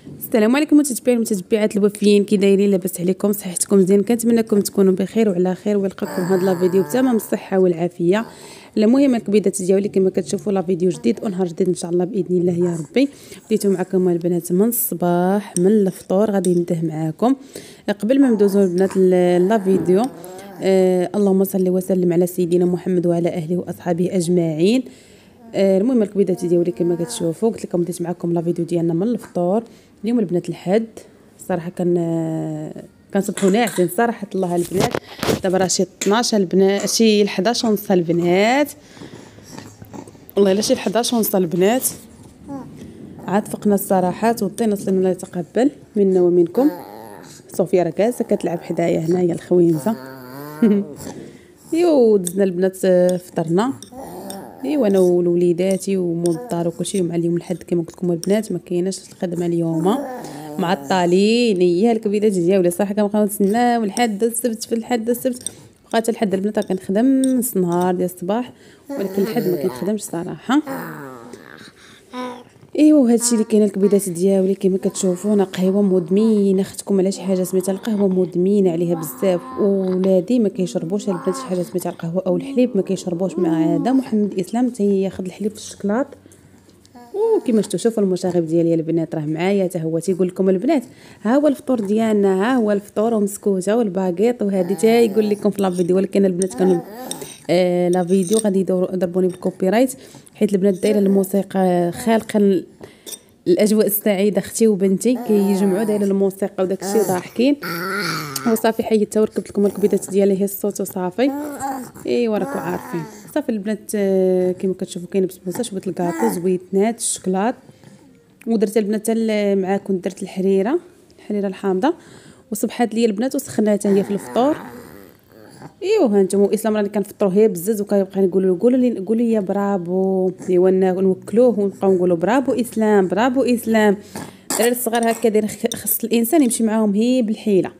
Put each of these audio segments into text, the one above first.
السلام عليكم متتبعين ومتتبعات الوفيين، كي دايرين؟ لاباس عليكم؟ صحتكم مزيان؟ كنتمنىكم تكونوا بخير وعلى خير ويلقاكم هذا الفيديو بتمام الصحه والعافيه. المهم الكبيدات ديالي كما كتشوفوا لا فيديو جديد ونهار جديد ان شاء الله باذن الله يا ربي. بديتو معكم البنات من الصباح من الفطور، غادي نبدا معكم. قبل ما ندوزو البنات لا فيديو، اللهم صل وسلم على سيدنا محمد وعلى اهله واصحابه اجمعين. المهم الكبيدات ديالي كما كتشوفوا قلت لكم بديت معكم لا فيديو ديالنا من الفطور. اليوم البنات الحد صراحه كنصبحوا ناعسين صراحه الله البنات. دابا راه شي 12 البنات، شي 11 ونص البنات، والله الا شي 11 ونص البنات. عاد فقنا الصراحه وطينا صلينا الله يتقبل منا ومنكم. صوفيا راه جالسه كتلعب حدايا هنايا الخوينزه. ايوا دزنا البنات فطرنا، ايوا انا ووليداتي ومول الدار وكلشي. مع اليوم الحد كما قلت لكم البنات ما كايناش الخدمه اليوم، معطلين. هي الكبيده ديالي صراحه كنبقاو نتسناو لحد السبت، في الحد السبت بقات الحد البنات كنخدم نص نهار ديال الصباح، ولكن الحد ما كنخدمش صراحه. ايوا هادشي اللي كاين الكبيدات ديالي كما كتشوفوا. انا قهوه مدمنه، اختكم على شي حاجه سميتها القهوه، مدمنه عليها بزاف. ولادي ما كيشربوش البنات شي حاجه سميتها القهوه او الحليب، ما كيشربوش. مع هذا محمد اسلام تياخذ الحليب في الشكلاط. وكما شفتوا شوفوا المشاغب ديالي البنات راه معايا حتى هو تيقول لكم البنات ها هو الفطور ديالنا، ها هو الفطور ومسكوته والباكيط وهذه تا يقول لكم في لا فيديو. ولكن البنات كانوا لا فيديو غادي يضربوني بالكوبي رايت، حيت البنات دايره الموسيقى خالقه الاجواء السعيده. اختي وبنتي كيجمعوا دايره الموسيقى وداك الشيء ضاحكين وصافي. حيدت وركبت لكم الكبيدات ديالي هي الصوت وصافي. ايوا راكم عارفين صافي البنات. كما كتشوفوا كاين بسبوسه، شويه الكاطو، زويتنات، الشكلاط. ودرت البنات معاكم درت الحريره الحامضه وصبحات لي البنات وسخناتها هي في الفطور. ايوا ها انتم اسلام راني كنفطروا هي بزز وكيبقى نقولوا قولوا لي برافو. ايوا نوكلوه ونبقاو نقولوا برافو اسلام برافو اسلام. الدراري الصغار هكا داير خص الانسان يمشي معاهم هي بالحيله،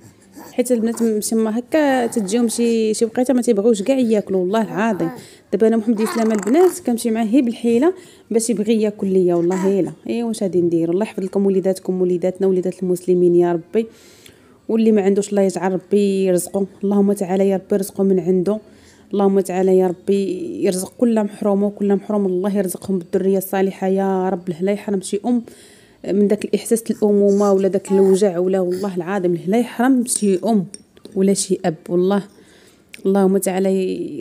حيت البنات مشي ما هكا تجيهم شي وقيته ما تيبغيوش كاع ياكلوا والله العظيم. دابا انا محمد اسلام البنات كنمشي معاه هي بالحيله باش يبغي ياكل ليا والله الا. ايوا واش غادي ندير؟ الله يحفظ لكم وليداتكم وليداتنا وليدات المسلمين يا ربي. واللي ما عندوش الله يجعل ربي يرزقه، اللهم تعالى يا ربي رزقه من عنده. اللهم تعالى يا ربي يرزق كل محروم وكل محروم، الله يرزقهم بالذريه الصالحه يا رب. لا يحرم شي من داك الاحساس الامومه ولا داك الوجع، ولا والله العظيم لا يحرم شي ولا شي اب والله. اللهم تعالى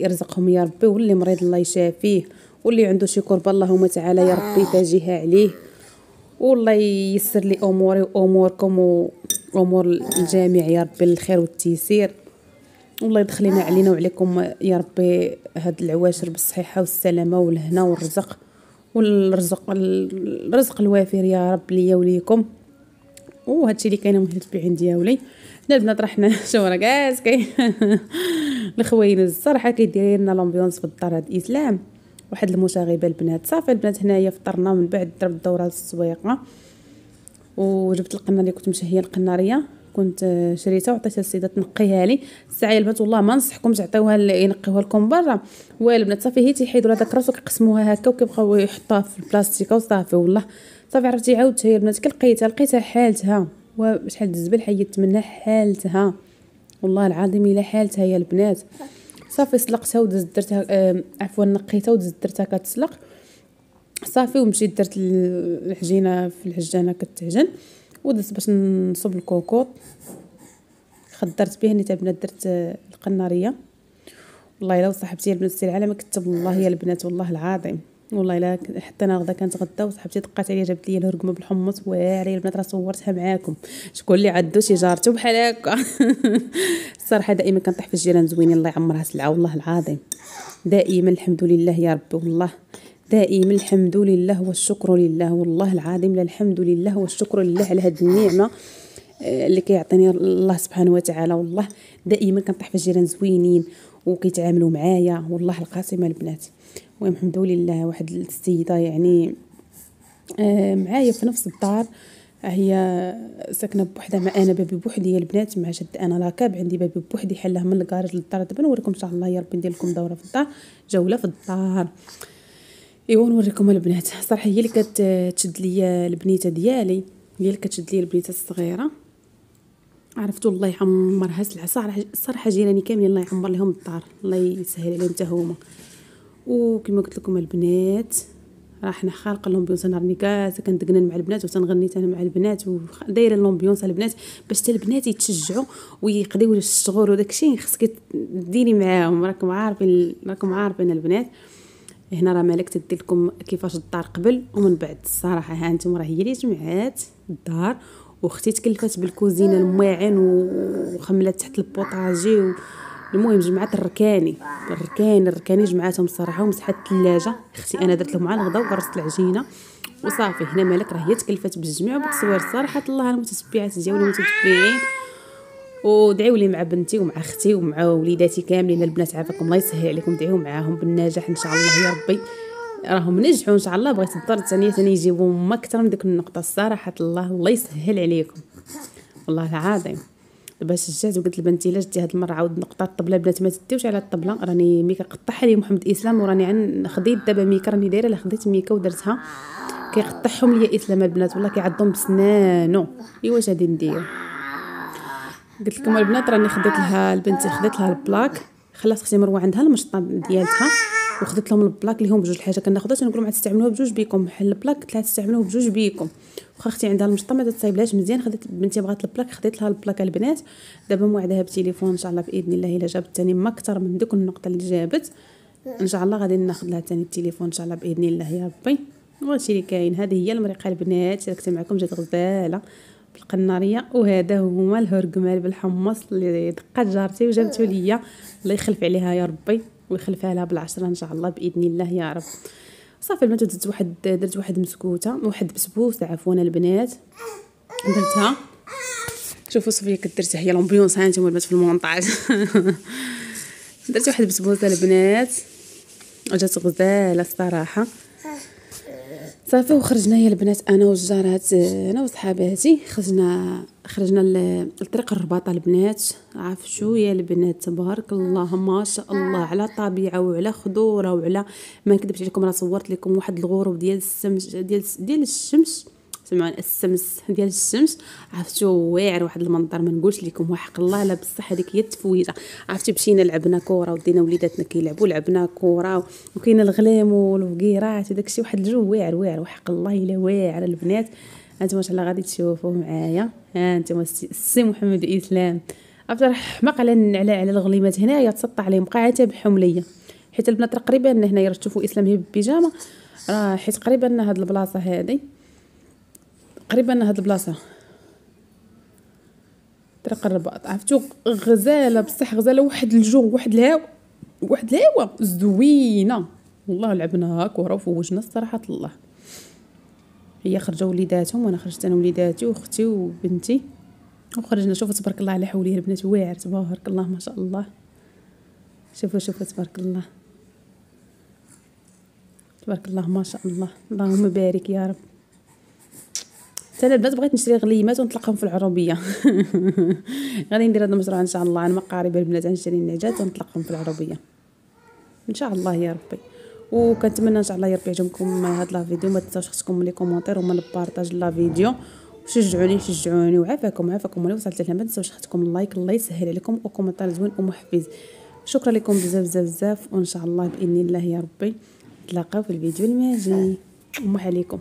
يرزقهم يا ربي. واللي مريض الله يشافيه، واللي عنده شي كربه اللهم تعالى يا ربي تاجيها عليه. والله ييسر لي اموري واموركم وامور الجميع يا ربي الخير والتيسير. والله يدخلنا علينا وعليكم يا ربي هاد العواشر بالصحه والسلامه والهنا والرزق الرزق الوافر يا رب ليا وليكم. وهادشي اللي كاين متابعين ديالي البنات. راه حنا شو راه كاس كاين الخوينز الصراحه كيدير لنا لامبيونس في الدار. هاد الاسلام واحد المشاغبه البنات. صافي البنات هنايا فطرنا من بعد ضرب الدوره للسويقه، وجبت القنه اللي كنت مشهيه القناريه كنت شريتها وعطيتها للسيده تنقيها لي. الساعه البنات والله ما نصحكم تعطيوها ينقيوها لكم برا والبنات. صافي هي تيحيدوا هذاك راسو كيقسموها هكا وكيبقاو يحطوها في البلاستيكه وصافي والله. صافي عرفتي عاودتها هي البنات كي لقيتها حالتها وشحال الزبل حيدت منها حالتها والله العظيم الا حالتها يا البنات. صافي سلقتها ودزت درتها عفوا نقيتها ودزت درتها كتسلق صافي. ومشيت درت العجينه في العجانه كتعجن ودرت باش نصب الكوكوط. خدرت به نيت البنات درت القناريه. والله الا صاحبتي البنات سير على ما كتب والله يا البنات والله العظيم. والله الا حطينا غدا كانت غدا وصاحبتي دقات عليا جابت لي الهرقمه بالحمص واعره البنات. راه صورتها معاكم شكون اللي عندو شي جارته بحال هكا. الصراحه دائما كنطيح في الجيران زوينين الله يعمرها سلعه والله العظيم. دائما الحمد لله يا ربي والله دائما الحمد لله والشكر لله والله العظيم. لا الحمد لله والشكر لله على هذه النعمه اللي كيعطيني الله سبحانه وتعالى. والله دائما كنطيح في الجيران زوينين وكيتعاملوا معايا والله القاسمه البنات. المهم الحمد لله واحد السيده يعني معايا في نفس الدار، هي ساكنه بوحدها مع انا بابي بوحدي يا البنات. مع جد انا لاكاب عندي بابي بوحدي حلاه من الكراج للدار. دابا نوريكم ان شاء الله يا ربي ندير لكم دوره في الدار جوله في الدار. ايوا نوريكم البنات. صراحه هي اللي كتشد ليا البنيته ديالي هي اللي كتشد لي البنيته الصغيره. عرفتوا الله يعمرها السلعه الصراحه جيراني كاملين الله يعمر لهم الدار، الله يسهل عليهم حتى هما. وكما قلت لكم البنات راه حنا خالقه لومبيونس، انا راني كاع كندقنن مع البنات وتنغني انا مع البنات ودايره لومبيونس البنات باش حتى البنات يتشجعوا ويقضيو الشغل وداكشي خصك ديري معاهم. راكم عارفين البنات هنا راه مالك تدير لكم كيفاش الدار قبل ومن بعد. الصراحه ها انتم راه هي اللي جمعات الدار واختي تكلفات بالكوزينه الماعن وخملات تحت البوطاجي المهم جمعات الركاني جمعاتهم الصراحه ومسحت الثلاجه. اختي انا درت لهم على الغدا وقرصت العجينه وصافي. هنا مالك راه هي تكلفات بالجميع وبالتصوير. صراحه الله المتتبعات ديالي المتتبعين ودعيوا لي مع بنتي ومع اختي ومع وليداتي كاملين البنات عافاكم الله يسهل عليكم. دعيوا معاهم بالنجاح ان شاء الله يا ربي، راهم نجحوا ان شاء الله. بغيت الدار الثانيه ثاني يجيبوا ما اكثر من ديك النقطه. الصراحه الله يسهل عليكم والله العظيم. دابا شجعت وقلت لبنتي الا جيتي هاد المره عاود نقطه الطبله البنات ما تديوش على الطبله. راني ميكا قطعها لي محمد اسلام وراني خديت دابا ميكا راني دايره لا خديت ميكا ودرتها كيقطعهم ليا اسلام البنات والله كيعضهم بسنانو. واش غادي ندير؟ قلت لكم البنات راني خديت لها لبنتي خديت لها البلاك، خلات اختي مروه عندها المشطه ديالتها وخدت لهم البلاك اللي هم بجوج الحاجه كناخذها تنقول لهم تستعملوها بجوج بيكم بحال البلاك قلت لها تستعملوه بجوج بيكم. واخا اختي عندها المشطه ما تصايبلهاش مزيان خديت بنتي بغات البلاك خديت لها البلاك البنات. دابا موعدها بالتليفون ان شاء الله باذن الله الا جابت ثاني ما اكثر من ديك النقطه اللي جابت ان شاء الله غادي ناخذ لها ثاني التليفون ان شاء الله باذن الله يا ربي. وهادشي اللي كاين. هذه هي المريقه البنات شاركت معكم جات غزاله بالقناريه وهذا هما الهرقمال بالحمص اللي دقات جارتي وجابته ليا الله يخلف عليها يا ربي ويخلفها لها بالعشره ان شاء الله باذن الله يا رب. صافي البنات درت واحد مسكوته واحد بسبوسه عفوا البنات درتها. شوفوا صفيه كدرتها هي لومبيونس ها انتم البنات في المونطاج درت واحد بسبوسه البنات وجات غزاله الصراحه. صافي وخرجنا يا البنات انا والجارات انا وصحاباتي خرجنا لطريق الرباطه البنات. عرفتوا يا البنات تبارك الله ما شاء الله على طبيعه وعلى خضوره وعلى ما نكذبش عليكم راه صورت لكم واحد الغروب ديال الشمس ديال الشمس سمعوا السمس ديال الشمس. عرفتوا واعر واحد المنظر ما نقولش لكم وحق الله لا بصح هذيك هي التفويته. عرفتوا مشينا لعبنا كره ودينا وليداتنا كيلعبوا لعبنا كره وكاين الغلام والفقيرات وداكشي واحد الجو واعر وحق الله الا واعر البنات. انتم ما شاء الله غادي تشوفوا معايا ها انتم السي محمد اسلام. عرفتوا راه حماق على الغليمات هنايا تسطى عليهم بقى تابعهم ليا حيت البنات قريبه هنايا راه تشوفوا اسلام هي بالبيجامه راه حيت قريبه هاد البلاصه هذه قريبا هاد البلاصه طريق الرباط. عرفتوا غزاله بصح غزاله واحد الجو واحد الهوا زوينه والله. لعبنا كره وفوجنا الصراحه الله. هي خرجوا وليداتهم وانا خرجت انا وليداتي واختي وبنتي وخرجنا. شوفوا تبارك الله على حوليه البنات واعر تبارك الله ما شاء الله. شوفوا تبارك الله تبارك الله ما شاء الله اللهم بارك يا رب. انا البنات بغيت نشري غليمات ونطلقهم في العربيه غادي ندير هذا المشروع ان شاء الله. انا مقاربه البنات غنشري النعجات ونطلقهم في العربيه ان شاء الله يا ربي. وكنتمنى ان شاء الله يا ربي يعجبكم هذا لا فيديو. ما تنساوش خصكم لي كومونتير وما نبارطاج لا فيديو وشجعوني وعافاكم ولا وصلت لهنا. ما تنساوش خصكم اللايك الله يسهل عليكم وكومونتير زوين ومحفز. شكرا لكم بزاف وان شاء الله باذن الله يا ربي نتلاقاو في الفيديو الماجي. امح عليكم.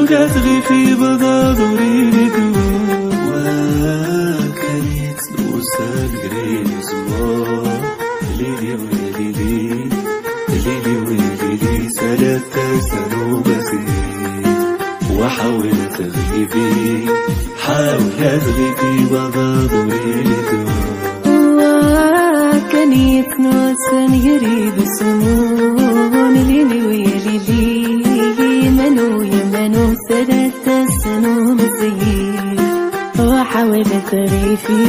تغي في بضاد وريدك وكانت نوسان قريب زوار ليلي ويلي سلامة سنو بسيط وحاول تغي في بضاد وريدك وكانت نوسان قريب زوار ليلي ويلي منو سدت السنو بزيد وحاولت تغيفي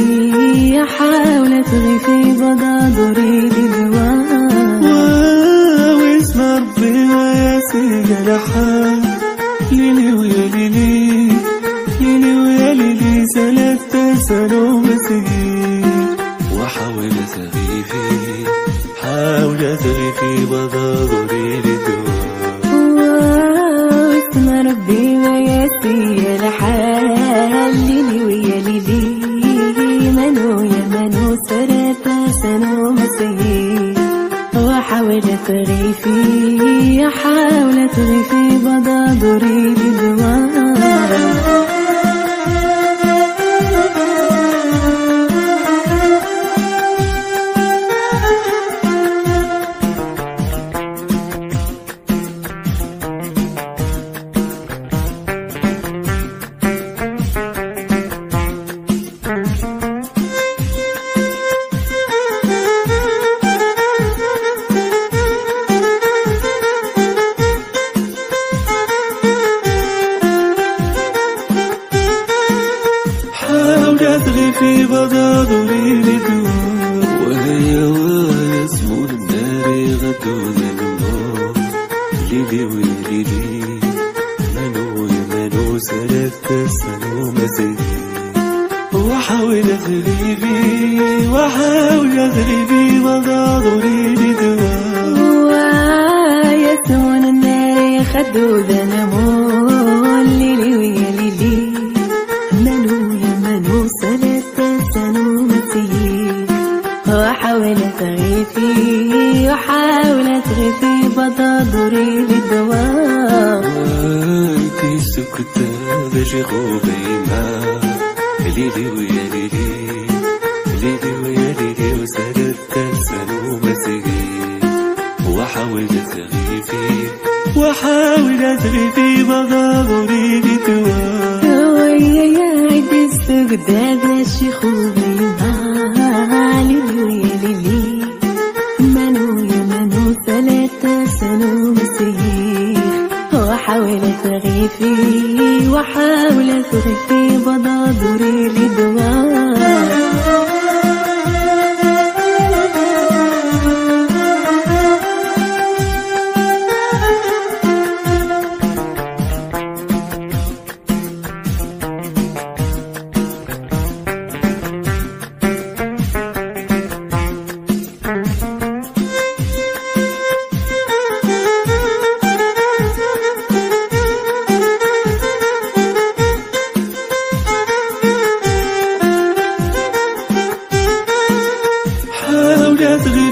بضاد وريد الوان واسم ربي ويا سيد الحال ليلي ويا ليلي تسألوا مسير وحاول تغيفي حاول تغيفي بضاضري للدواء اسم ربي ما يسير الحال ليلي ويا ليلي منو يا منو سرت سنو مسير وحاول تغيفي حاول تغيفي بضاضري للدواء في بضاضري لدور وهي ويسمو النار غدوز النور ليلي ويلي منو يا منو سلفت السنو مسيري وحاول تغيبي وحاول تغيبي بضاضري لدور ويسمو النار غدوز النور ليلي ويا ليلي منو يا منو سلفت السنو مسير وحاول تغيفي وحاول تغيفي بضاضري للدواء وانتي سكتة بشي خوبي ما ليلي ويا ليلي ليلي ويا ليلي وسلفت السنو مسير وحاول تغيفي وحاول تغيفي بضاضري للدواء قداد الشيخ وبيما ليلي ويا ليلي منو يا منو ثلاثة سنو مسير وحاول تغيفي وحاول تغيفي بضاضري للدواء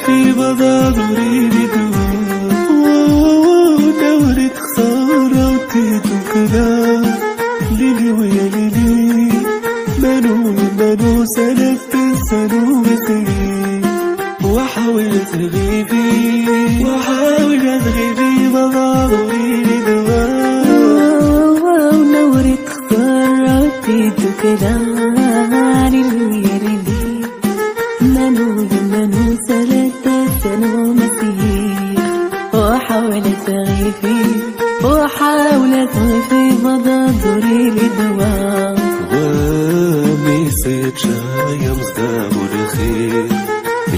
في بضاضري لدور دورة خسارة وتيتو كدا ليلي ويا ليلي منو يا منو سلفت السنو مسير وحاول تغيبي وحاول تغيبي بضاضري لدور ودورة خسارة وتيتو كدا ليلي ويا ليلي منو يا منو سلفت السنو مسير وحاول تغيفي وحاول تغيفي بضاضري للدواء وامي سيد شاية مصداب الخير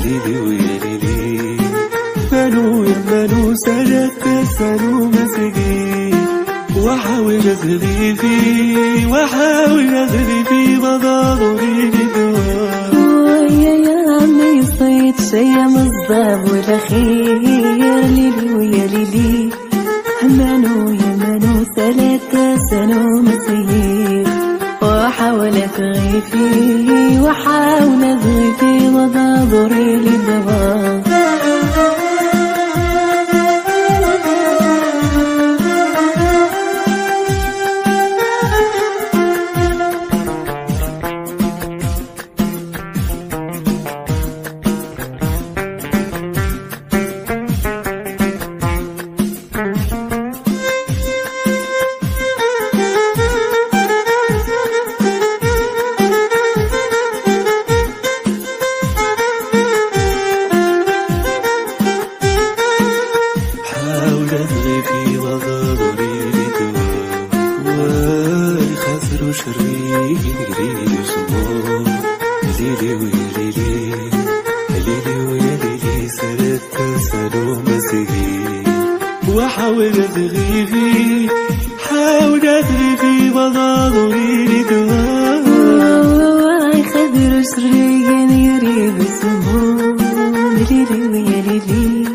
ليلي ويا ليلي منو يا منو سلفت السنو مسير وحاول تغيفي وحاول تغيفي بضاضري للدواء صيد شيا مصداب والأخير ليلي ويا ليلي منو يا منو ثلاثة سنو مسير وحاول تغيفي وحاول تغيفي بضاضري للدواء وحاول تغيبي حاول تغيبي بضاضري لدواء سريا يريد السموم ليلي ويا ليلي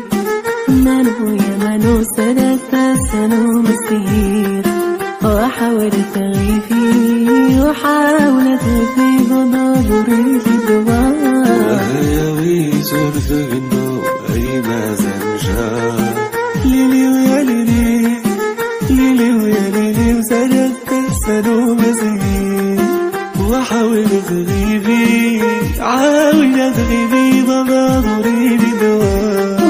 مانو يا مانو ثلاثة سنو مسير وأحاول تغيفي وحاول تغيفي بنظري الدوام وهيا ويزور ذغنو أي ما زنجا ليلي ويا ليلي ليلي ويا ليلي وثلاثة سنو مسير وحاول تغيبي عاول تغيبي بنظري الدوام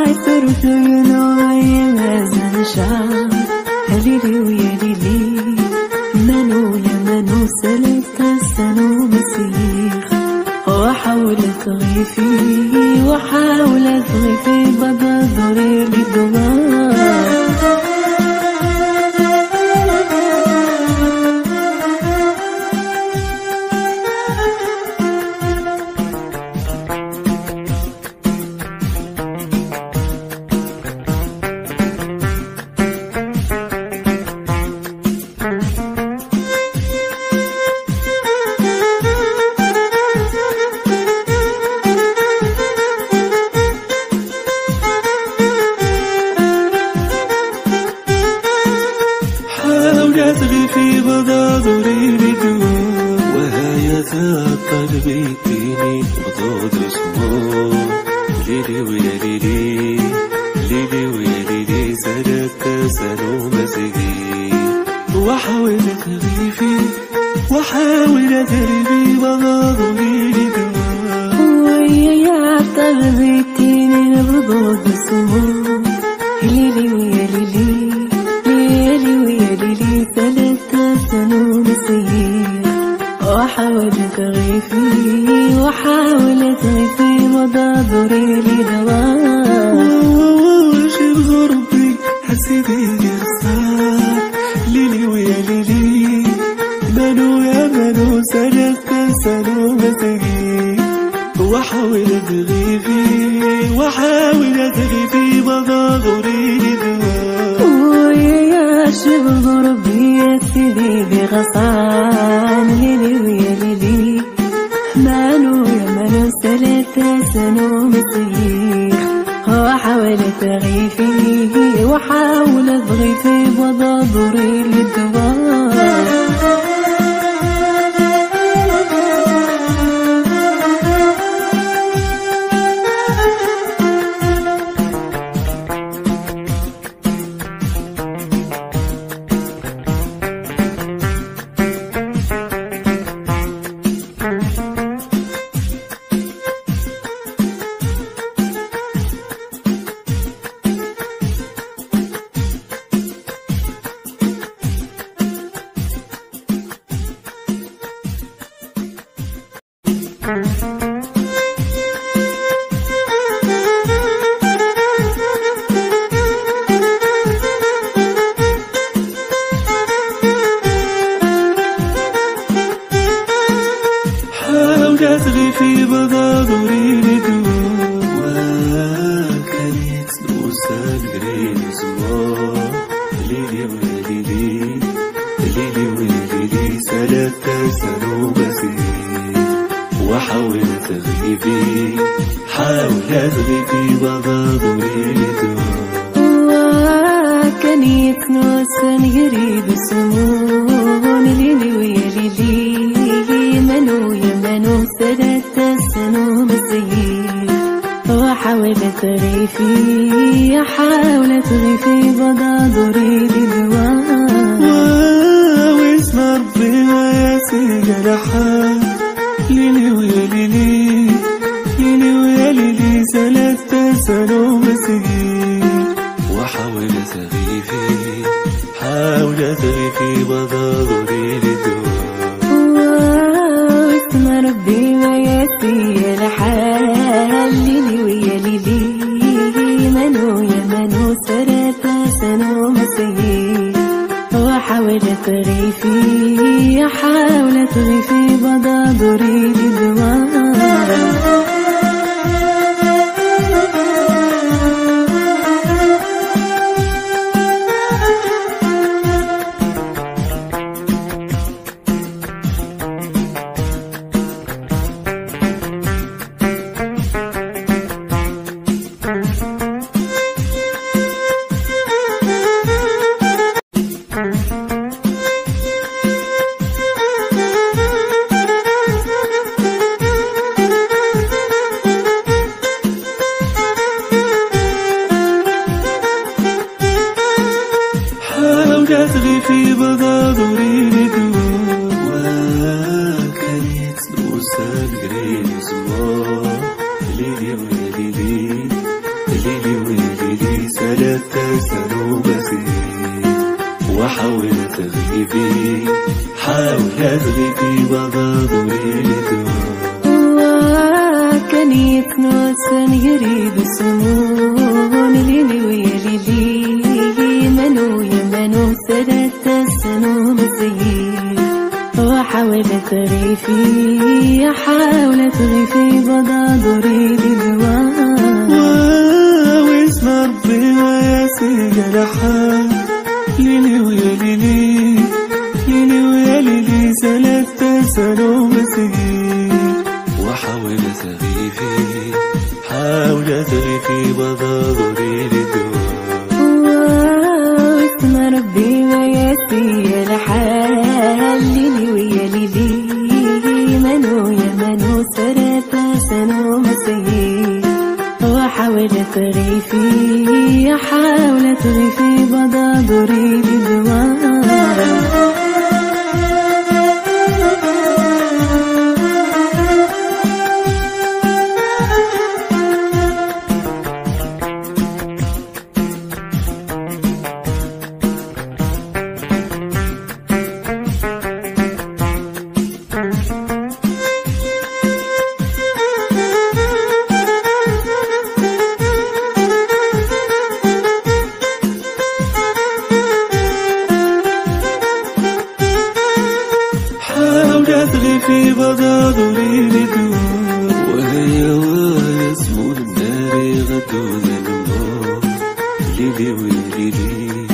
عثرت ينوي ما زنجا ليلي ويا ليلي منو يا منو ثلاثة سنو مسير وحاول تغيفي وحاول تغيفي بنظري الدوام في بضاضري بدون وهاي قلبي فيني بضاد اسمه ليلي ويا ليلي ليلي ويا ليلي ثلاثة سنو مسجي وحاول تغيفي وحاول تغيبي بضاضري بدون ويا يا قلبي فيني بضاد اسمه ليلي ويا ليلي ثلاثة سنو مسير وحاول تغيفي وحاول تغيفي وضابري لدوام وشي بغربي حسيتي يرسال ليلي ويا ليلي منو يا منو ثلاثة سنو مسير وحاول تغيفي وحاول تغيفي وضابري لدوام ويا شبه ربي يا سيدي بغصان ليلي ويا ليلي مانو يا مانو ثلاثة سنو مسير وحاول تغيفي وحاول تغيفي بضابري للدوام في بضاضري لدوم وكانت نوصل غير زمان ليلي ويا ليلي ليلي ويا ليلي ثلاثة سنو مسير وحاول تغيبي حاول تغيبي بضاضري لدوم وكانت نوصل غير زمان ليلي ويا ليلي منو يا منو ثلاثة سنو مسير وحاول تغيفي حاول تغيفي بضاضري للدوام واسم ربنا يا سيدي الحال ليلي ويا ليلي ليلي ويا ليلي ثلاثة سنو مسير وحاول تغيفي حاول تغيفي بضاضري للدوام ربي ما ياتي الحال ليلي ويا ليلي منو يا منو ثلاثة سنو مسير وحاول تغيفي حاول تغيفي بضاضري للدوام حاولت غيفي بضادوري لدوا وكانت نوصل قريب زمان ليلي وليلي ليلي وليلي ثلاثة سنة بسيط وحاولت غيفي حاولت غيفي بضادوري لدوا كانت نوصل قريب زمان ليلي وليلي منو يا منو ثلاثة سنة بسيط وحاولت غيفي حاولت غيفي بضادوري لدوا واسم ربي وياسي جرحان ليلي ويا ليلي ليلي ويا ليلي ثلاثة سنة بسيط وحاولت غيفي حاولت غيفي بضادوري لدوا واسم ربي وياسي الحال ليلي ويا ليلي منو يا منو ثلاثة سنة بسيط وحاولت غيفي حاولت غيفي بضادوري لدوا حاولت غيفي بضادوري لدوا وهي واسمو الناري غدو ذنبو ليلي وليلي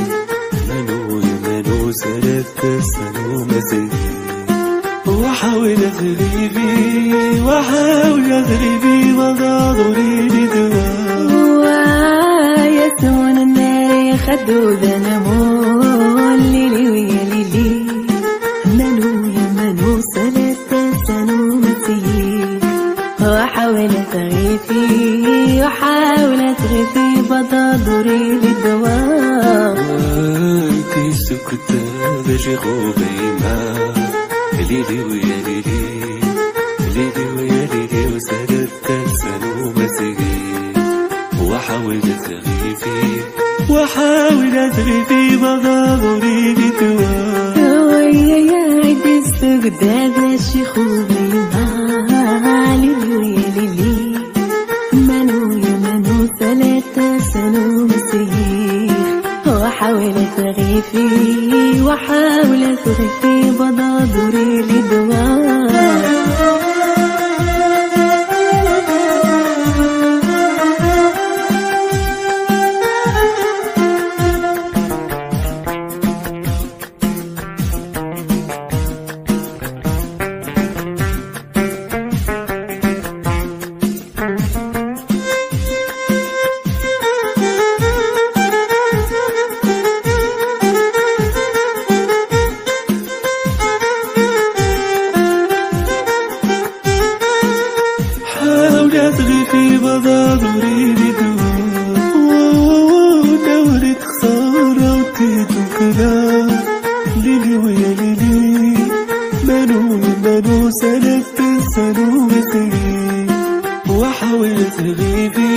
منو يا منو ثلاثة سنة بسيط وحاولت غيفي وحاولت غيفي بضادوري لدوا وياسون الناري خدو ذنبو ليلي ويا ليلي منو يا منو ثلاثة سنة بسيط وحاولت غيفي وحاولت غيفي بضادوري لدوا كي سكت باجي خوبي ما ليلي ويا ليلي ليلي ويا ليلي وثلاثة سنة بسيط وحاولت غيفي وحاولت غيفي بضادوري لدوا ويا يا عيد السجدة باجي خوبي ما ليلي ويا ليلي منو يا منو ثلاثة سنة بسيط وحاولت غيفي وحاولت غيفي بضادوري لدوا حاولت غيفي بضادوري لدوا دورت خسارة وتيتو كلام ليلي ويا ليلي منو يا منو ثلاثة سنة بسيط وحاولت غيفي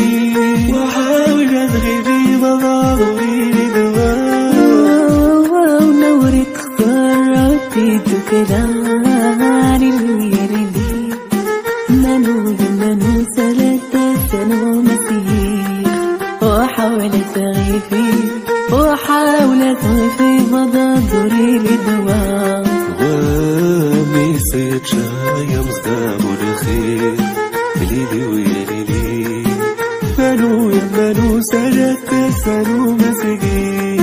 وحاولت غيفي بضادوري لدوا ونورت خسارة وتيتو كلام ليلي ويا ليلي منو يا منو ثلاثة سنة بسيط وحاولت غيفي وحاولت غيفي بضادوري لدوا وامي صيد شاية مصدام الخير ليلي ويا ليلي منو يا منو ثلاثة سنة بسيط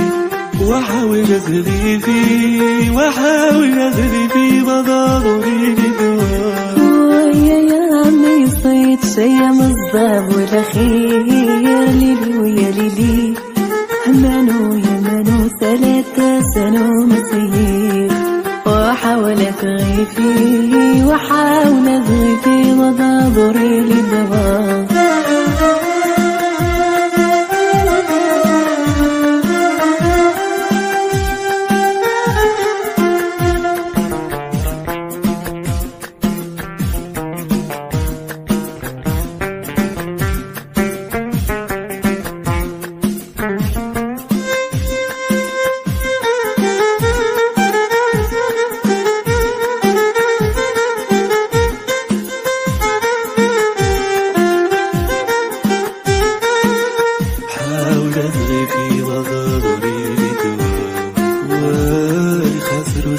وحاولت غيفي وحاولت غيفي بضادوري لدوا ويا عمي صيد شاية مصدام الخير ليلي ويا ليلي منو يا منو ثلاثة سنة بسيط وحاولت غيفي وحاولت غيفي بضادوري لدوا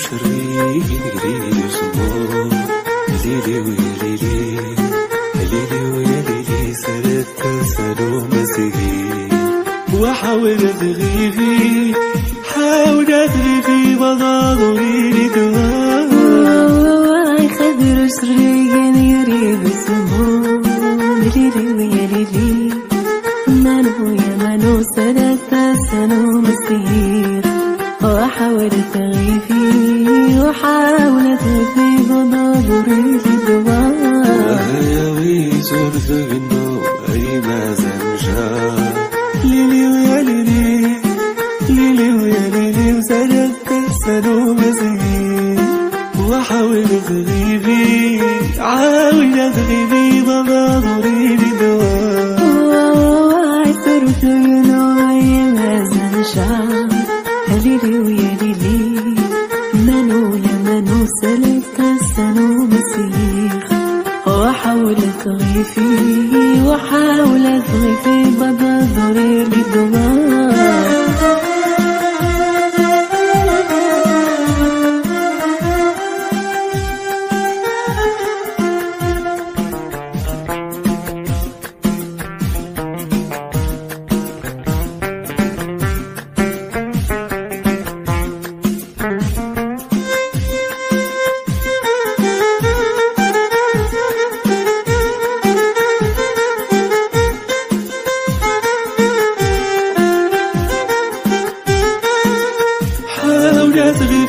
شريك ليلي وسمو ليلي ويا ليلي ليلي ويا ليلي سالت سالو مسيري وحاول تغيبي حاول تغيبي بضاضري لي دواء خضر شريك يريد سمو ليلي ويا ليلي منو يا منو سالت سالو مسير وحاول تغيبي وحاول تغيبي بضاضري لي دواء وهيا ويزور ذغنو أي ما زنجا ليلي ويا ليلي ليلي ويا ليلي وسالت سالو مسير وحاول تغيبي حاول تغيبي بضاضري لي دواء عثرت ينوي ما زنجا ليلي ويا ليلي منو يا منو سالت سالو مسير وحاول تغيفي وحاول تغيفي بضاضري لي دواء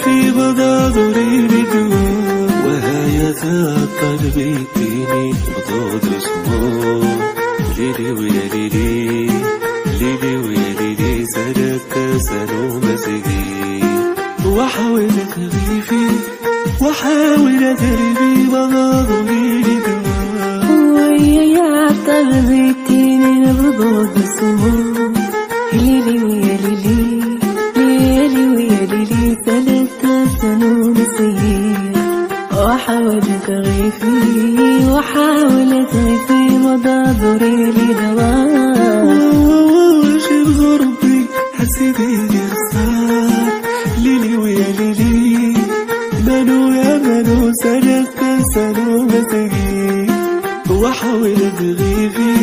في بضاضري لي دواء وهاي قلبي تيني بضاد اسمو ليلي ويا ليلي ليلي ويا ليلي سالت سالو مسيري وحاول تغيبي وحاول تغيبي بضاضري لي دواء ويا قلبي تيني بضاد اسمو ليلي ويا ليلي ليلي ويا ليلي سالت سالو مسير وحاول تغيفي وحاول تغيفي بضاضري لي دواء شي بغربي حسيتي رصاص ليلي ويا ليلي منو يا منو سالت سالو مسير وحاول تغيبي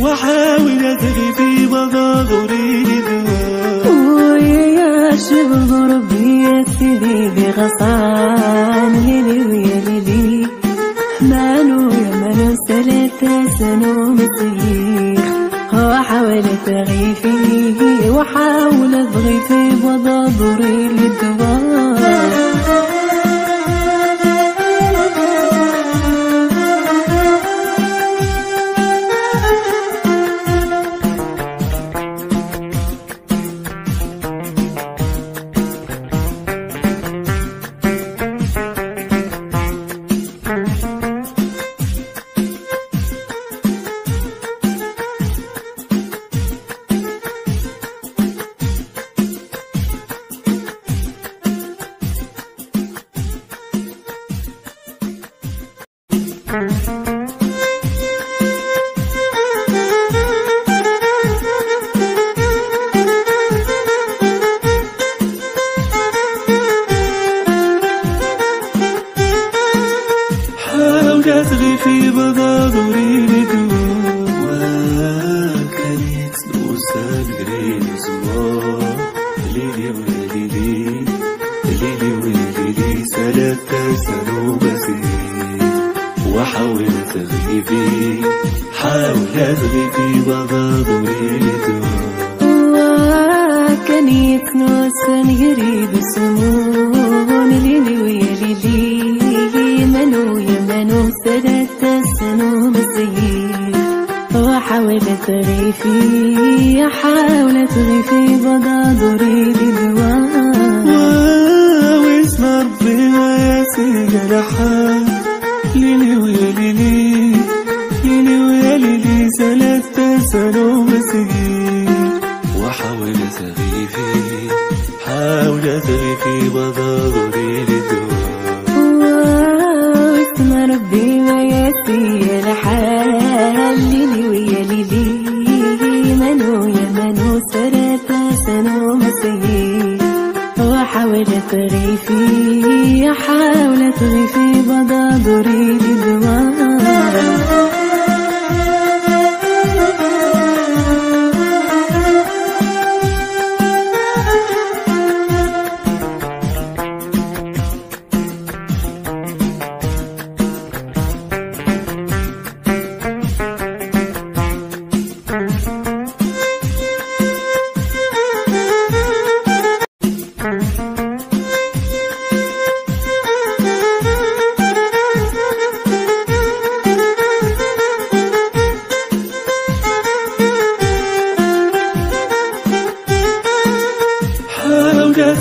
وحاول تغيبي بضاضري لي دواء ويا شبه غربي يا سيدي بغصان ليلي ويا ليلي منو يا منو سالت سالو مسير وحاول تغيفي وحاول تغيفي بضاضري لي دواء في بضاضري لي دواء كانت نوصل غير زمان ليلي ويا ليلي ليلي ويا ليلي سالت سالو مسير وحاول تغيبي حاول تغيبي بضاضري لي دواء كانت نوصل غير زمان ليلي ويا ليلي منو يا منو سالت سالو مسير وحاول تغيفي حاول تغيفي بضاضري لي دواء واسم ربنا يا سيدي الحال ليلي ويا ليلي ليلي ويا ليلي سالت سالو مسير وحاول تغيفي حاول تغيفي بضاضري لي دواء ربي ما يسي الحال ليلي ويا ليلي منو يا منو سالت سالو مسير وحاول وحاول تغيفي حاول تغيفي بضادري لدوام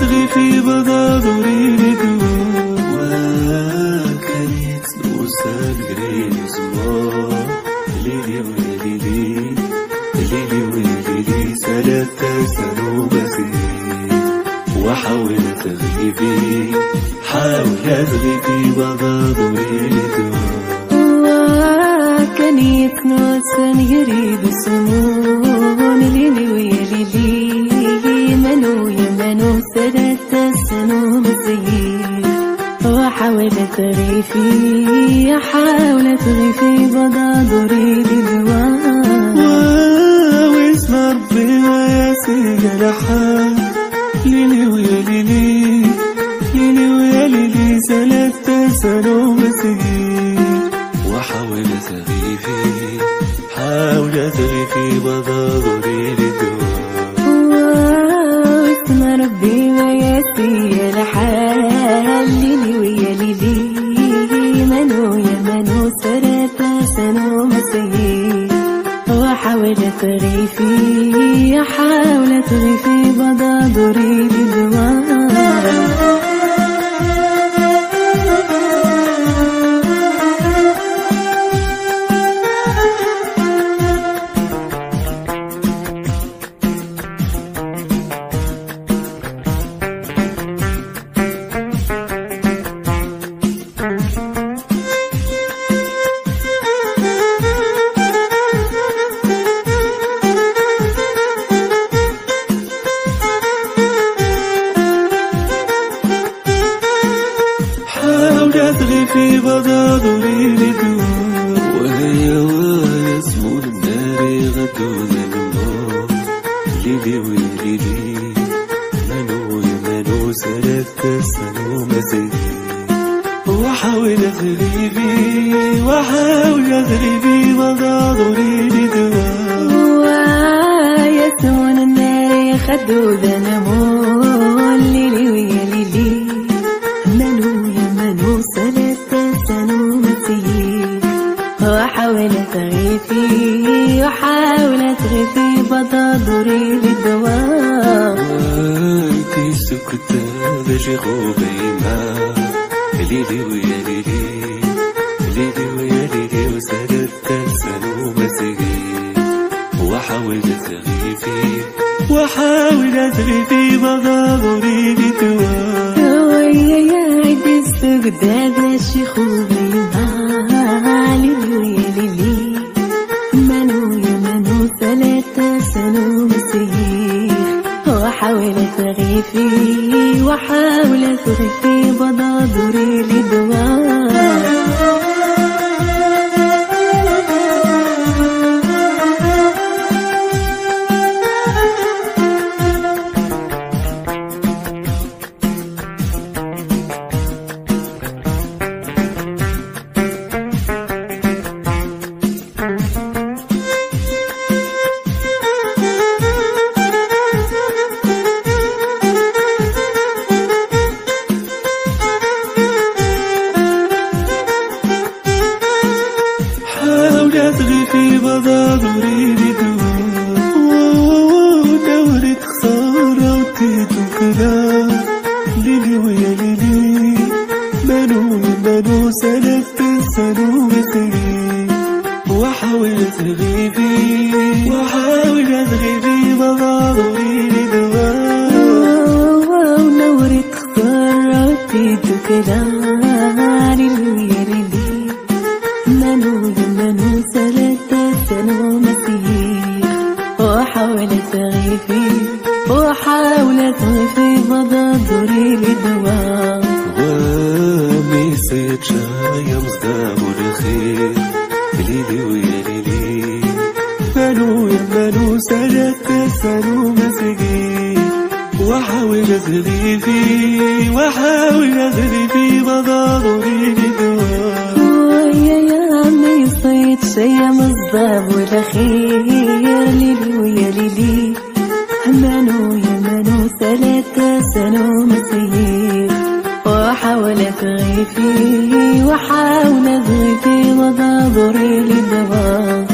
تغي في بضادري لدوام وكانت نوصل قريب زمان ليلي ويلي ليلي ويلي ثلاثة سنة بسيط وحاول تغيبي حاول تغيبي بضادري لدوام كانت نوصل قريب زمان ليلي ويلي منو يمنو ثلاثة سنة مزيد وحاول تغيفي حاول تغيفي بضادري لدوام واسم ربي وياسي جناحات ليلي ويا ليلي ليلي ويا ليلي ثلاثة سنة مزيد وحاول تغيفي حاول تغيفي بضادري لدوام ربي وياسي الحال ليلي ويا ليلي منو يا منو ثلاثة سنة مسيد وحاول تغيفي حاول تغيفي بضادري لدوام تغي في بضادري لدوام وهي ويسمو النار غدو ذنبا ليلي ويلي منو يمنو ثلاثة سنة مزيد وحاول تغيبي وحاول تغيبي بضادري لدوام ويسمو النار غدو ذنبا ليلي ويلي منو يمنو ثلاثة سنة مسيد وحاول تغيفي وحاول تغيفي بضادري للدوام وانتي سكتة باش خوفي ما ليلي ويا ليلي ليلي ويا ليلي وثلاثة سنة مسيد وحاول تغيفي وحاول تغيفي بضادري للدوام قداد الشيخ وبيها ليلي ويا ليلي منو يا منو ثلاثة سنة مسيح وحاول تغيفي وحاول تغيفي بضادري لدوام تغيفي بضادري لدوام ودورة خسارة وتيتو كلام ليلي ويا ليلي منو منو ثلاثة سنة مسيد وحاول تغيفي وحاول تغيفي بضادري لدوام ودورة خسارة وتيتو كلام ليلي ويا ليلي منو منو ثلاثة سنة مسيح وحاول تغيفي وحاول تغيفي بضادري دوري لي دوا وامي سيد شايم زداب الخير ليلي ويا ليلي مالو يا مالو سجدت سالو مسجي وحاول أغلي فيه وحاول أغلي فيه بضادوري لي دوا ويا عمي صيد شيا مصداب والأخير ليلي ويا ليلي مانو يا مانو ثلاثة سنو مسير وحاول أغلي فيه وحاول أغلي فيه بضادوري لي دوا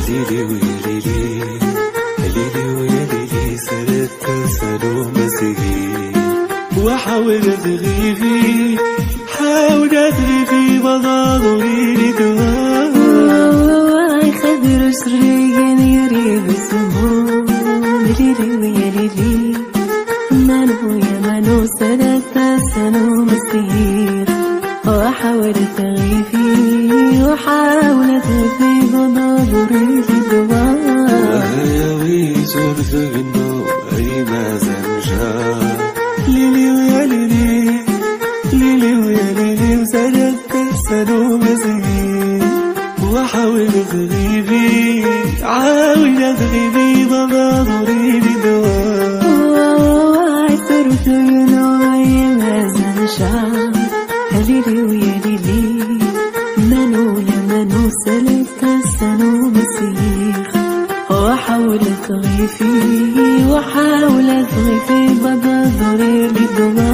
ليلي ويا ليلي ليلي ويا ليلي سردت سالو مسجي وحاول أدغي فيه حاول أدغي فيه بضادوري لي دوا خضر شريان يريد سمو ليلي ويا ليلي مانو يا مانو ثلاثة سنو مسير وحاول أغلي فيه وحاول أغلي فيه بضادوري لي دوا وهيا ويزور ذغنو أي ما زنجا ليلي ويا ليلي ليلي ويا ليلي وسردت سالو مسجي وحاول أغلي فيه عاول أغلي فيه بضادوري لي دوا صرت ينوعي ما زنجا ليلي ويا ليلي مانو يا مانو ثلاثة سنو مسير وحاول أغلي فيه وحاول أغلي فيه بضادوري لي دوا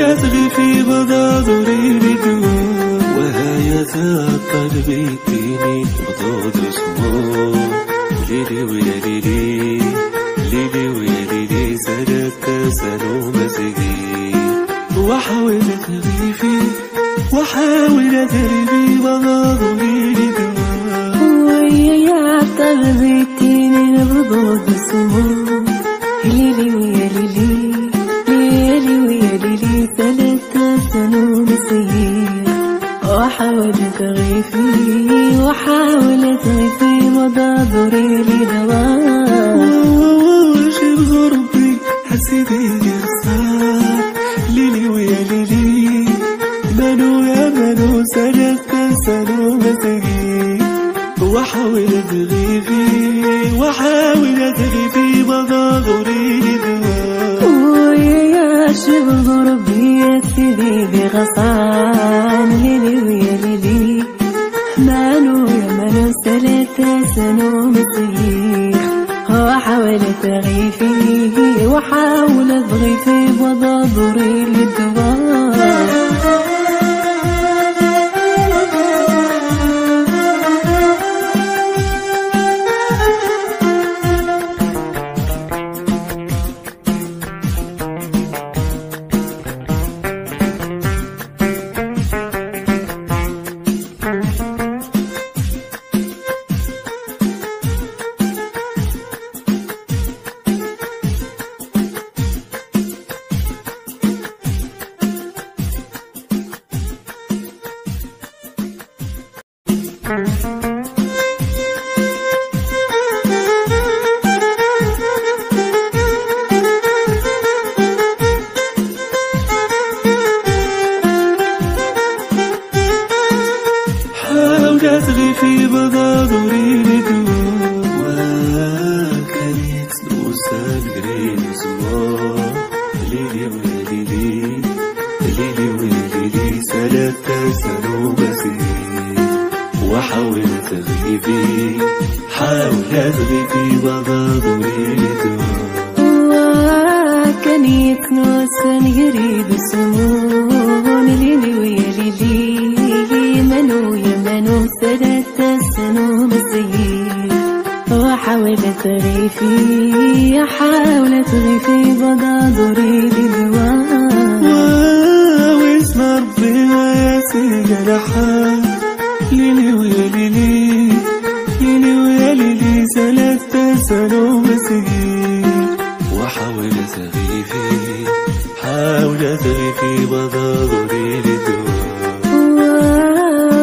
أدغي في بضادوري لي دوا وهاي ثقل بيتيني بضاد اسمه ليلي ويا ليلي ليلي ويا ليلي سردت سالو مسجي وحاول أدغي فيه وحاول أدغي فيه بضادوري لي دوا ويا تغذيتيني بضاد اسمه ليلي ويا ليلي ثلاثة سنو مسير وحاول أغلي فيه وحاول أغلي فيه بضادوري لي دوا شي بغربي حسيتي خسار ليلي ويا ليلي مانو يا مانو سردت سالو مسجي وحاول أغلي فيه وحاول أغلي فيه بضادوري لي دوا شبه ربي يا سيدي بغصان ليلي ويا ليلي مانو يا مانو ثلاثة سنو مسير وحاول أغلي فيه وحاول أغلي فيه بضادوري لي دوا في بضادوري لدوا وكانت نوسان غرين زوا ليلي وليلي ليلي وليلي ثلاثة سنو مسير وحاولت أغيبي حاولت أغيبي بضادوري لدوا كانت نوسان غريب سمون ليلي ويليلي منو يا منو ثلاثة سنو مسير وحاولت غيفي حاولت غيفي بضادوري للوان واسم ربي وياسي جرحان ليلي ويليلي ليلي ويليلي ثلاثة سنو مسير وحاولت غيفي حاولت غيفي بضادوري للدوا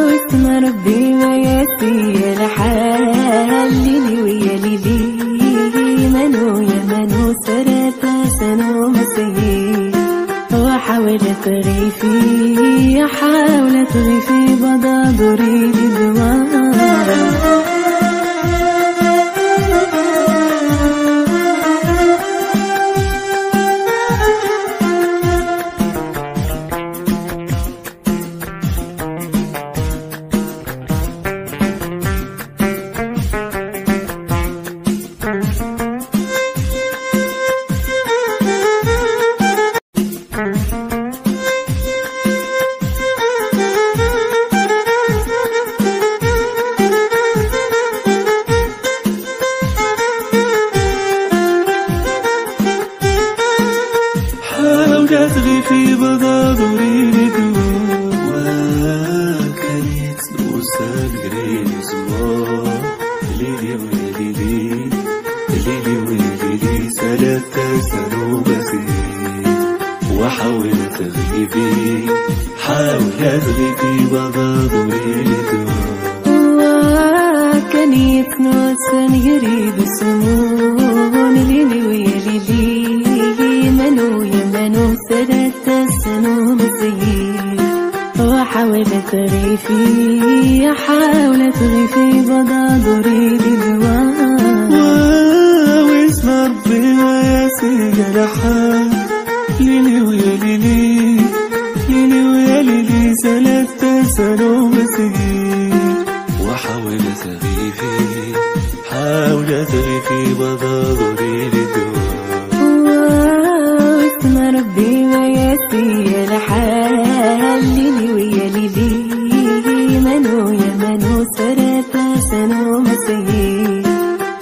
واسم ربي وياسي الحال ليلي ويليلي منو يا منو ثلاثة سنو مسير وحاولت غيفي حاولت غيفي بضادوري للدوا حاولت غيفي بضادوري لدوا وكانت نوسان غرين زوا ليلي ويليلي ليلي ويليلي ثلاثة سنو مسير وحاولت أغيبي حاولت أغيبي بضادوري لدوا كانت نوسان غريب سمون ليلي ويليلي منو يا منو ثلاثة سنو مسير وحاولت غيفي حاولت غيفي بضادوري للوان واسم ربي وياسي جرحان ليلي ويليلي ليلي ويليلي ثلاثة سنو مسير وحاولت أغيفي حاولت أغيفي بضادوري للدوا واسم ربي وياسي الحال ليلي ويليلي منو يا منو ثلاثة سنو مسير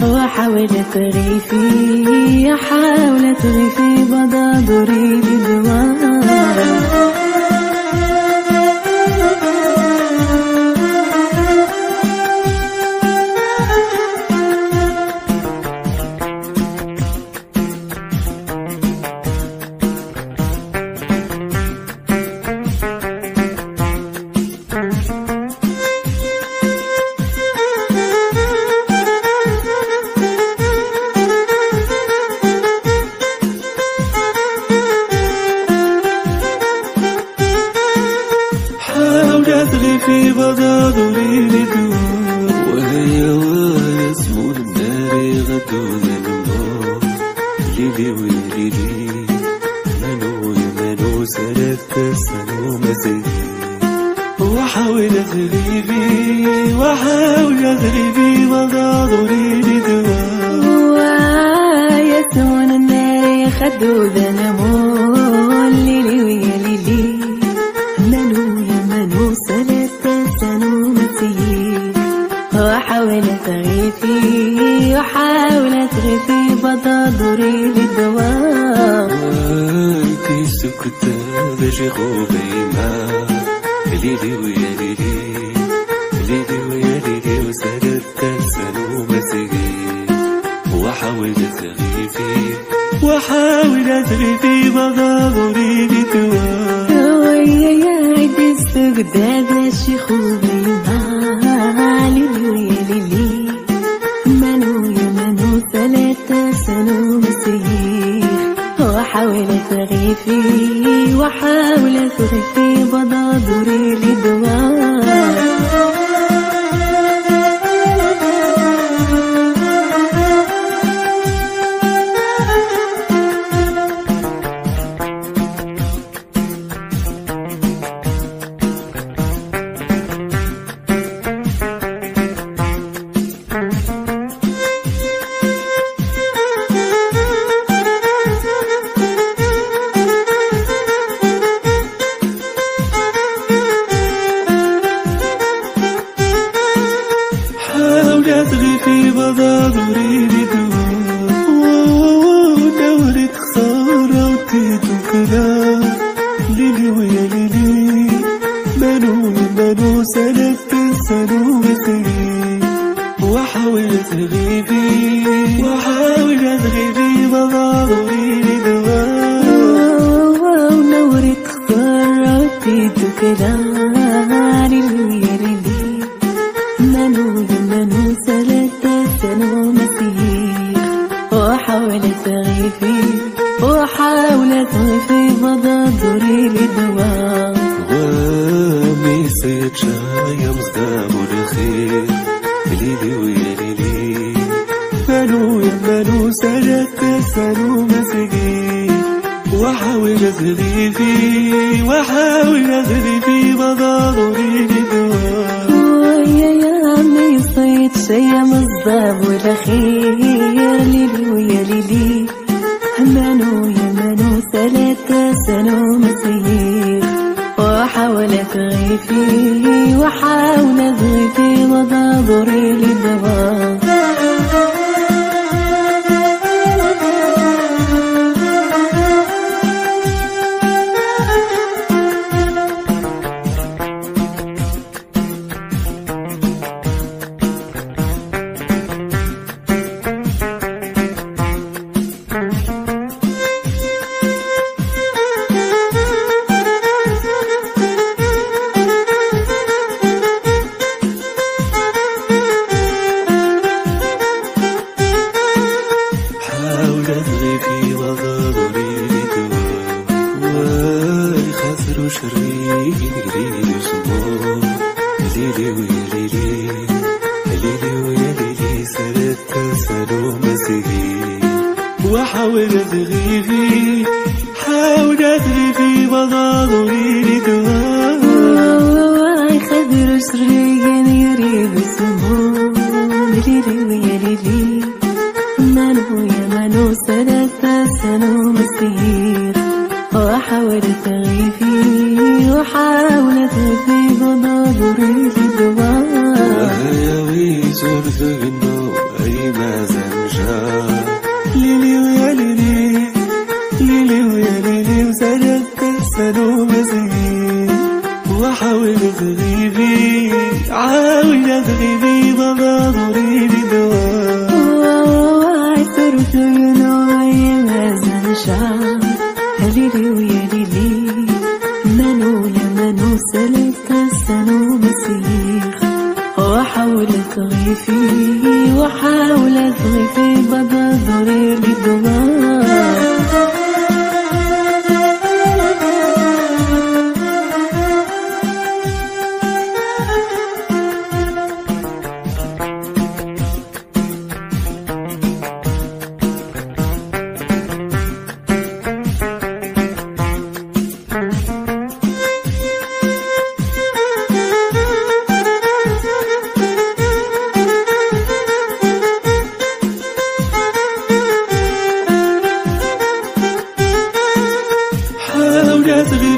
وحاولت غيفي حاولت غيفي بضادوري للدوا حاولت غيفي بضادوري لدوا وهي ويسمون النار غدو ذنبا ليلي ويليلي منو يا منو ثلاثة سنو مسير وحاولت غيفي وحاولت غيفي بضادوري لدوا ويسمون النار غدو ذنبا ليلي ويليلي منو يا منو ثلاثة سنو مسير وحاولت غيفي وحاولت غيفي بضادوري للدوا كي سكت بجي غوبيما ليلي ويليلي ليلي ويليلي وثلاثة سنو مسير وحاولت غيفي وحاولت غيفي بضادوري لدوا ويا عيد السجداد الشيخ وبيما ليلي ويليلي منو يا منو ثلاثة سنو مسير وحاولت غيفي وحاولت غيفي بضادوري لدوا ليلي ويا ليلي منو سلفت السنو مسيري وحاول تغيبي بضاضري دواء ونورت خبرتي تكلاني ويا ليلي منو سلفت السنو مسيري وحاول تغيبي بضاضري دواء وامي سيد شاية مصدام الخير ليلي ويا ليلي منو سجدت السنو مسجي وحاول أغري بضاضري دواء ويا عمي صيد شاية مصدام الخير ليلي ويا ليلي منو ثلاثة سنو مسير وحاولت غيفي وضاضري للدواء ليلي ويا ليلي سردت سنو مسيري وحاول أغري بضاضري دواء خضر شريان يريد سموم ليلي ويا ليلي منو سلسة سنو مسير وحاولت أغيفي بضاضري للدواء وهيا ويزرت النو أي ما زنجا ليلي ويا ليلي وسجدت السنو مسير وحاول أغيفي بضاضري للدواء عثرت ينوي ما زنجا ليلي ويا ليلي منو سلكت السنو مسير وحاولت غيفي بضاضري للدواء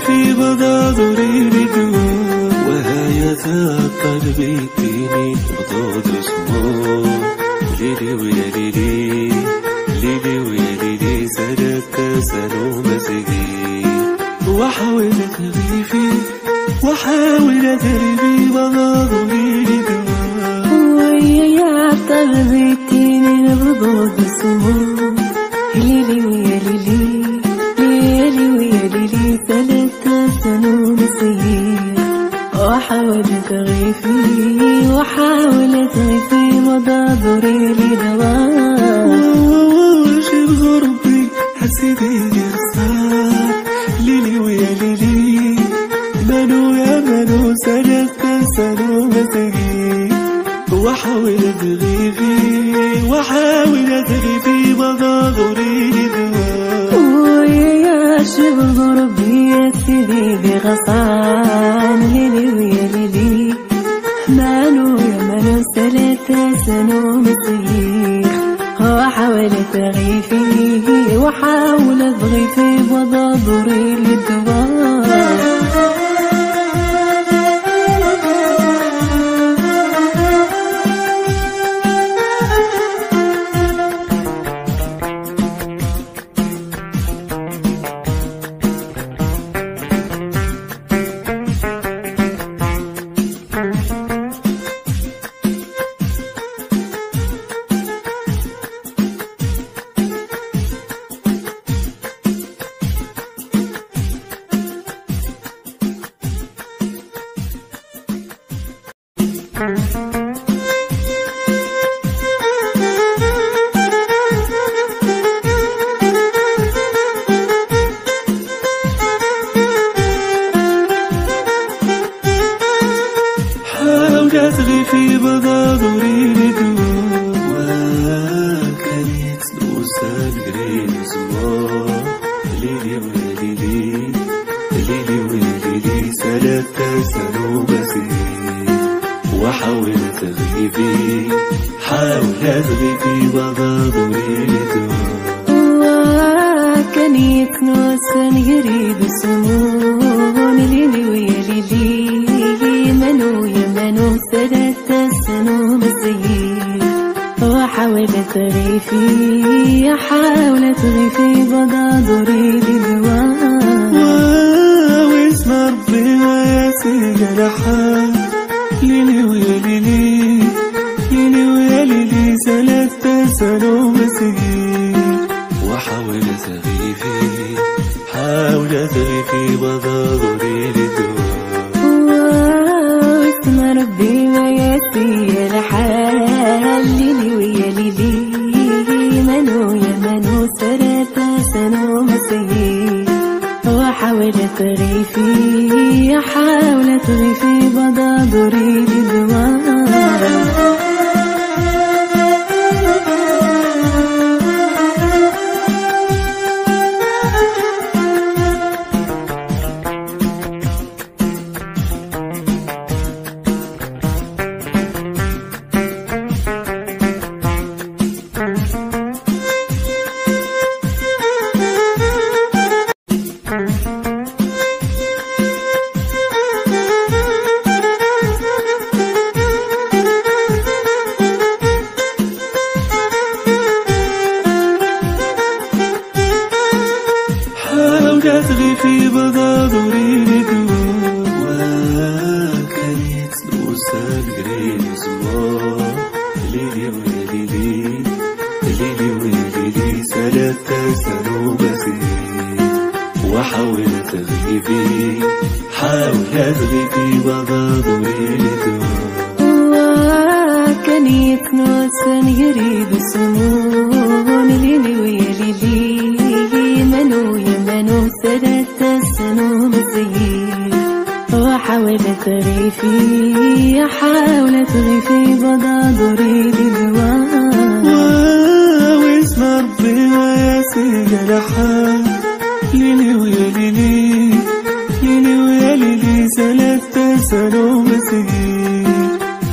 في بضاضري لدواء وهاي ثقل بيتيني بضاد اسمه ليلي ويا ليلي سردت سنو مسيري وحاولت أغري بضاضري لدواء ويا عطل بيتيني بضاد اسمه ليلي ويا ليلي ثلاثة سنو مسير وحاولت غيفي بضاضري لدواء وشب غربي حسيتي غرسان ليلي ويا ليلي منو سجدت سنو مسير وحاولت غيفي بضاضري لدواء ويا شب غربي يا سيدي بغصان ليلي ويا ليلي منو ثلاثة سنو مسير وحاولت غيفي بضاضري للدواء حاولت غيفي بضادوري لدوا كانت نوسان غرين زمان ليلي وليلي ليلي وليلي ثلاثة سنة بسيط وحاولت غيفي حاولت غيفي بضادوري لدوا كانت نوسان غرين زمان ليلي وليلي منو يا منو ثلاثة سنة بسيط وحاولت غيفي حاولت غيفي بضادوري لدوا واسم ربي ما يسير لحال ليلي ويا ليلي ليلي ويا ليلي ثلاثة سنة بسيط وحاولت غيفي حاولت غيفي بضادوري لدوا واسم ربي ما يسير حال ليلي ويا ليلي منو يا منو ثلاثة سنة بسيط وحاولت غيفي حاولت غيفي بضادوري لدوا حاولت غيفي بضادوري لدوا كانت نوسان غرين زمان ليلي وليلي ليلي وليلي ثلاثة سنة بسيط وحاولت غيفي حاولت غيفي بضادوري لدوا كانت نوسان غريب سمون ليلي ويا ليلي منو يا منو ثلاثة سنة بسيط وحاولت غيفي حاولت غيفي بضادوري لدوا واسم ربي ما يسير لحال ليلي ويا ليلي ليلي ويا ليلي ثلاثة سنة بسيط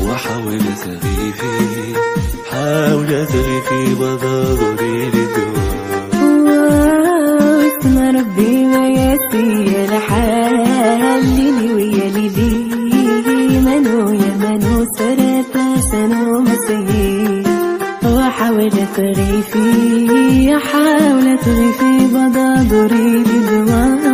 وحاولت غيفي حاولت غيفي بضادوري لدوا واسم ربي ما يسير حال ليلي ويا ليلي منو يا منو ثلاثة سنة بسيط وحاولت غيفي حاولت غيفي بضادوري لدوا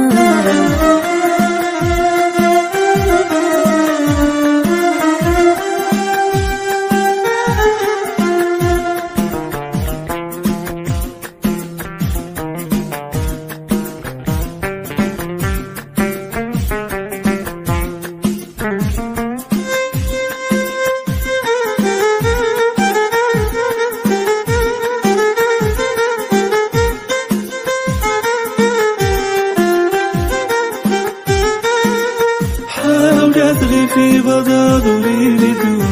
حاولت غيفي بضادوري لدوا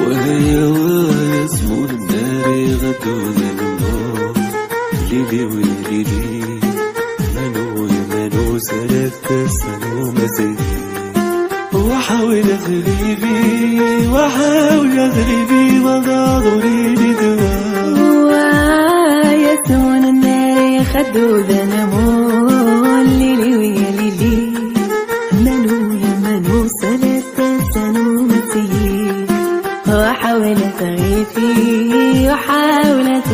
وهي ويسمو النار غدو ذنبا ليلي وليلي منو يا منو ثلاثة سنة بسيط وحاولت غيفي بضادوري لدوا ويسمو النار غدو ذنبا ليلي ويا ليلي منو يا منو ثلاثة سنة بسيط وحاولت غيفي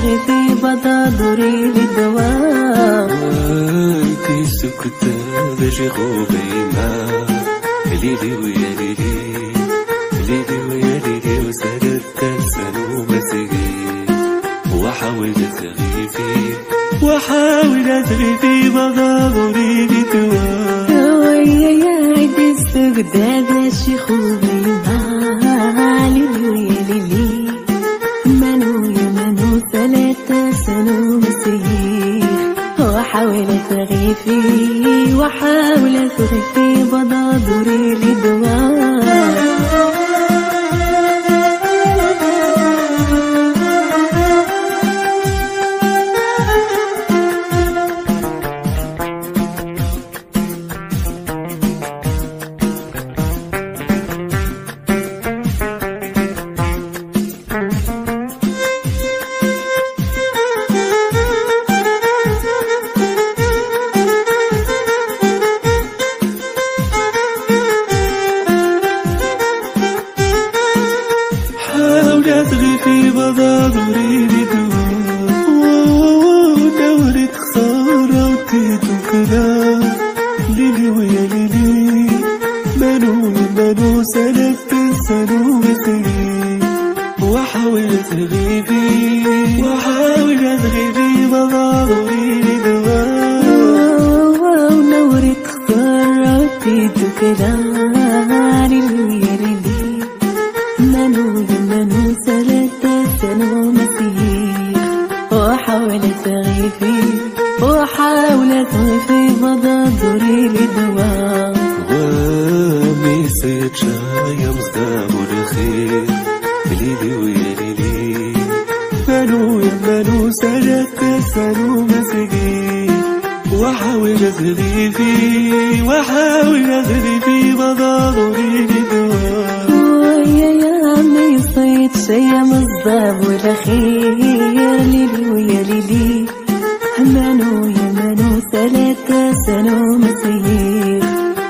غيفي بضادوري للدوا كي سكت باجي خوبي ما ليلي ويا ليلي ليلي ويا ليلي وسالت تنسانو مسيقي وحاولت غيفي بضادوري للدوا ويا عيد السجدة باجي خوبي ما وحاول تغيفي وحاول تغيفي بضادري لدواء تغي في بضادري بدواء دورة خسارة وتيتو كلام ليلي ويا ليلي منو سلكت السنو مسيري وحاول تغيبي بضادري بدواء ونورة خسارة وتيتو كلام ليلي ويا ليلي منو سلكت السنو مسيري وحاول تغيفي بضادري لدواء وامي سيد شاية مصدام الخير ليلي ويا ليلي منو سلكت السنو مسيري وحاول تغيفي بضادري لدواء صيد شي مصدام الأخير ليلي ويا ليلي منو ثلاثة سنو مسير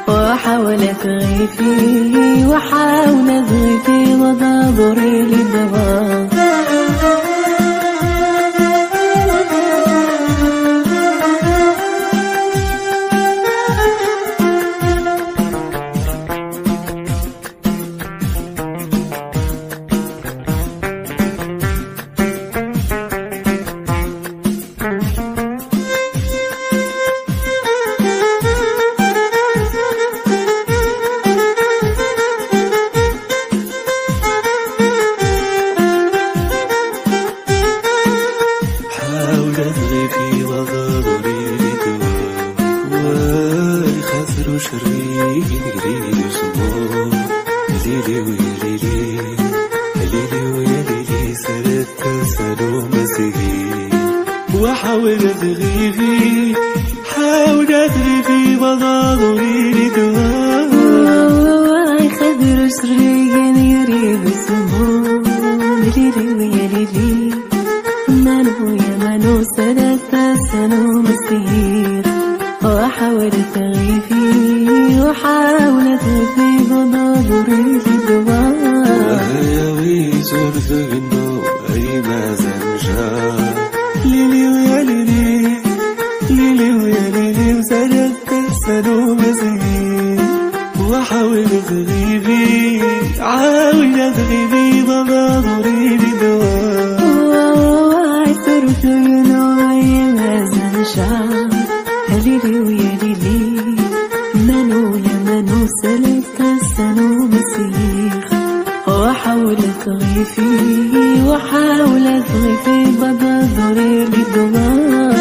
وحاول تغيفي وضادري للدواء في وضادري لدواء خسر شري يريد سمو ليلي ويا ليلي سردت سنو مسيري وحاول تغيبي بضادري لدواء خسر شري يريد سمو ليلي ويا ليلي منو ثلاثة سنو مسير وحاول تغيفي بضادري لدواء وهيوي زرت غنو أي ما زنجا ليلي ويا ليلي وسردت سنو مسير وحاول تغيبي بضادري لدواء ليلي ويا ليلي منو سلكت السنو مسير وحاول تغيفي بضادري للدواء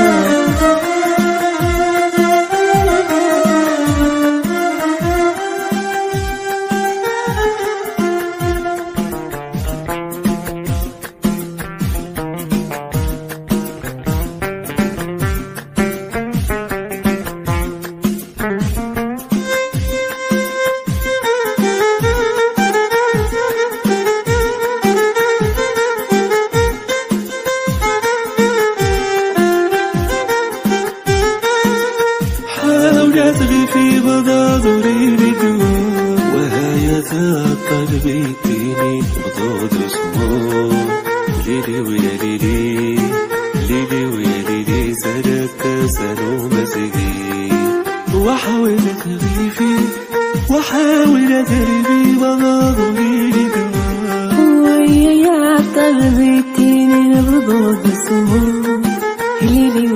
في بضادري لدواء وهي القلب يديني بضاد اسمه ليلي ويا ليلي سردت سنو مسيري وحاول تغيفي بضادري لدواء ويا قلبي يديني بضاد اسمه ليلي